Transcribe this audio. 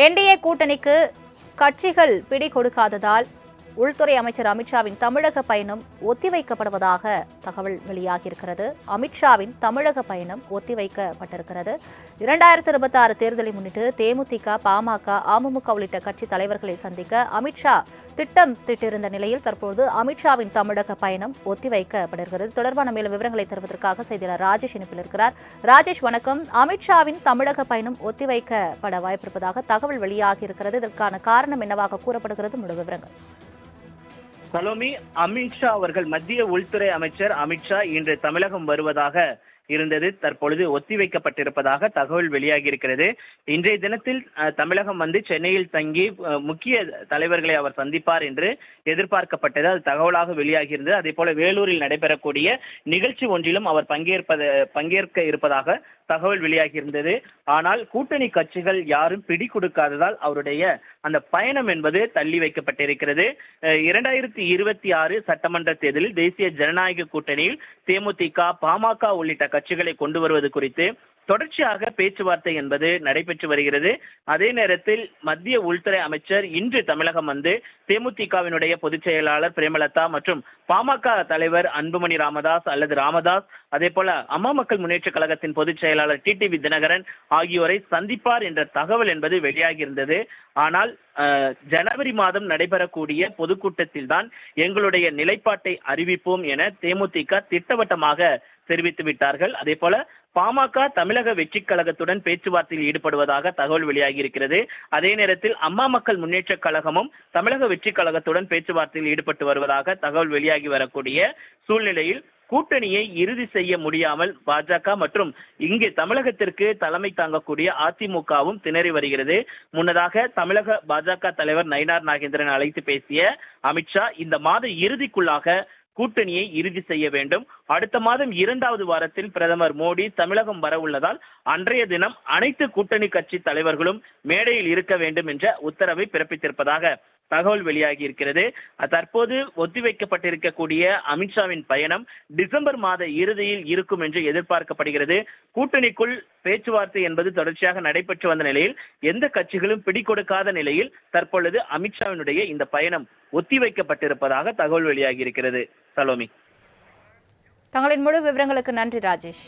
NDA கூட்டணிக்கு கட்சிகள் பிடி கொடுக்காததால் உள்துறை அமைச்சர் அமித்ஷாவின் தமிழக பயணம் ஒத்திவைக்கப்படுவதாக தகவல் வெளியாகியிருக்கிறது. அமித்ஷாவின் தமிழக பயணம் ஒத்திவைக்கப்பட்டிருக்கிறது. 2026 தேர்தலை முன்னிட்டு தேமுதிக, பாமக, அமமுக உள்ளிட்ட கட்சி தலைவர்களை சந்திக்க அமித்ஷா திட்டமிட்டிருந்த நிலையில் தற்போது அமித்ஷாவின் தமிழக பயணம் ஒத்திவைக்கப்படுகிறது. தொடர்பான மேலும் விவரங்களை தருவதற்காக செய்தியாளர் ராஜேஷ் இணைப்பில் இருக்கிறார். ராஜேஷ், வணக்கம். அமித்ஷாவின் தமிழக பயணம் ஒத்திவைக்கப்பட வாய்ப்பிருப்பதாக தகவல் வெளியாகியிருக்கிறது. இதற்கான காரணம் என்னவாக கூறப்படுகிறது? முழு விவரங்கள். சலோமி, அமித்ஷா அவர்கள் மத்திய உள்துறை அமைச்சர் அமித்ஷா இன்று தமிழகம் வருவதாக இருந்தது தற்பொழுது ஒத்திவைக்கப்பட்டிருப்பதாக தகவல் வெளியாகி இருக்கிறது. இன்றைய தினத்தில் தமிழகம் வந்து சென்னையில் தங்கி முக்கிய தலைவர்களை அவர் சந்திப்பார் என்று எதிர்பார்க்கப்பட்டது. அது தகவலாக வெளியாகியிருந்தது. அதே போல வேலூரில் நடைபெறக்கூடிய நிகழ்ச்சி ஒன்றிலும் அவர் பங்கேற்க இருப்பதாக தகவல் வெளியாகியிருந்தது. ஆனால் கூட்டணி கட்சிகள் யாரும் பிடி கொடுக்காததால் அவருடைய அந்த பயணம் என்பது தள்ளி வைக்கப்பட்டிருக்கிறது. 2026 சட்டமன்ற தேர்தலில் தேசிய ஜனநாயக கூட்டணியில் தேமுதிக, பாமக உள்ளிட்ட கட்சிகளை கொண்டு வருவது குறித்து தொடர்ச்சியாக பேச்சுவார்த்தை என்பது நடைபெற்று வருகிறது. அதே நேரத்தில் மத்திய உள்துறை அமைச்சர் இன்று தமிழகம் வந்து தேமுதிகவினுடைய பொதுச் செயலாளர் பிரேமலதா மற்றும் பாமக தலைவர் அன்புமணி ராமதாஸ் அல்லது ராமதாஸ், அதே போல அம்மா மக்கள் முன்னேற்ற கழகத்தின் பொதுச் செயலாளர் டிடிவி தினகரன் ஆகியோரை சந்திப்பார் என்ற தகவல் என்பது வெளியாகியிருந்தது. ஆனால் ஜனவரி மாதம் நடைபெறக்கூடிய பொதுக்கூட்டத்தில் தான் எங்களுடைய நிலைப்பாட்டை அறிவிப்போம் என தேமுதிக திட்டவட்டமாக தெரிவித்து விட்டார்கள். அதே போல பாமக தமிழக வெற்றி கழகத்துடன் பேச்சுவார்த்தையில் ஈடுபடுவதாக தகவல் வெளியாகி இருக்கிறது. அதே நேரத்தில் அம்மா மக்கள் முன்னேற்ற கழகமும் தமிழக வெற்றி கழகத்துடன் பேச்சுவார்த்தையில் ஈடுபட்டு வருவதாக தகவல் வெளியாகி வரக்கூடிய சூழ்நிலையில் கூட்டணியை இறுதி செய்ய முடியாமல் பாஜக மற்றும் இங்கு தமிழகத்திற்கு தலைமை தாங்கக்கூடிய அதிமுகவும் திணறி வருகிறது. முன்னதாக தமிழக பாஜக தலைவர் நயினார் நாகேந்திரன் அழைத்து பேசிய அமித்ஷா இந்த மாத இறுதிக்குள்ளாக கூட்டணியை இறுதி செய்ய வேண்டும். அடுத்த மாதம் 2வது வாரத்தில் பிரதமர் மோடி தமிழகம் வர உள்ளதால் அன்றைய தினம் அனைத்து கூட்டணி கட்சி தலைவர்களும் மேடையில் இருக்க வேண்டும் என்ற உத்தரவை பிறப்பித்திருப்பதாக தகவல் வெளியாகி இருக்கிறது. தற்போது ஒத்திவைக்கப்பட்டிருக்கக்கூடிய அமித்ஷாவின் பயணம் டிசம்பர் மாத இறுதியில் இருக்கும் என்று எதிர்பார்க்கப்படுகிறது. கூட்டணிக்குள் பேச்சுவார்த்தை என்பது தொடர்ச்சியாக நடைபெற்று வந்த நிலையில் எந்த கட்சிகளும் பிடிகொடுக்காத நிலையில் தற்பொழுது அமித்ஷாவினுடைய இந்த பயணம் ஒத்திவைக்கப்பட்டிருப்பதாக தகவல் வெளியாகி இருக்கிறது. சலோமி, தங்களின் முழு விவரங்களுக்கு நன்றி ராஜேஷ்.